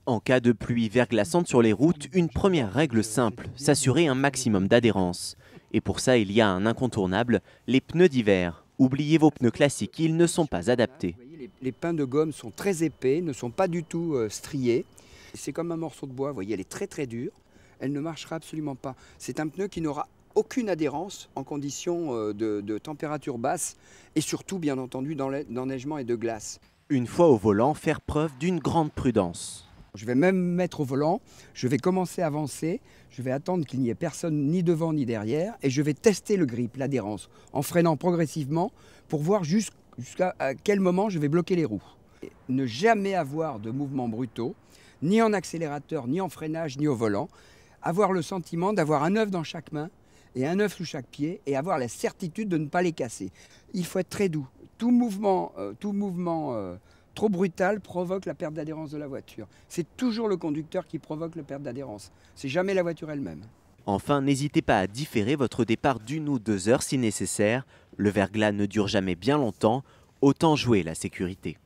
En cas de pluie verglaçante sur les routes, une première règle simple, s'assurer un maximum d'adhérence. Et pour ça, il y a un incontournable, les pneus d'hiver. Oubliez vos pneus classiques, ils ne sont pas adaptés. Vous voyez, les pins de gomme sont très épais, ne sont pas du tout striés. C'est comme un morceau de bois, vous voyez, elle est très très dure. Elle ne marchera absolument pas. C'est un pneu qui n'aura aucune adhérence en conditions de température basse et surtout, bien entendu, d'enneigement et de glace. Une fois au volant, faire preuve d'une grande prudence. Je vais même me mettre au volant, je vais commencer à avancer, je vais attendre qu'il n'y ait personne ni devant ni derrière et je vais tester le grip, l'adhérence, en freinant progressivement pour voir jusqu'à quel moment je vais bloquer les roues. Et ne jamais avoir de mouvements brutaux, ni en accélérateur, ni en freinage, ni au volant. Avoir le sentiment d'avoir un œuf dans chaque main et un œuf sous chaque pied et avoir la certitude de ne pas les casser. Il faut être très doux. Tout mouvement trop brutal provoque la perte d'adhérence de la voiture. C'est toujours le conducteur qui provoque la perte d'adhérence. C'est jamais la voiture elle-même. Enfin, n'hésitez pas à différer votre départ d'1 ou 2 heures si nécessaire. Le verglas ne dure jamais bien longtemps, autant jouer la sécurité.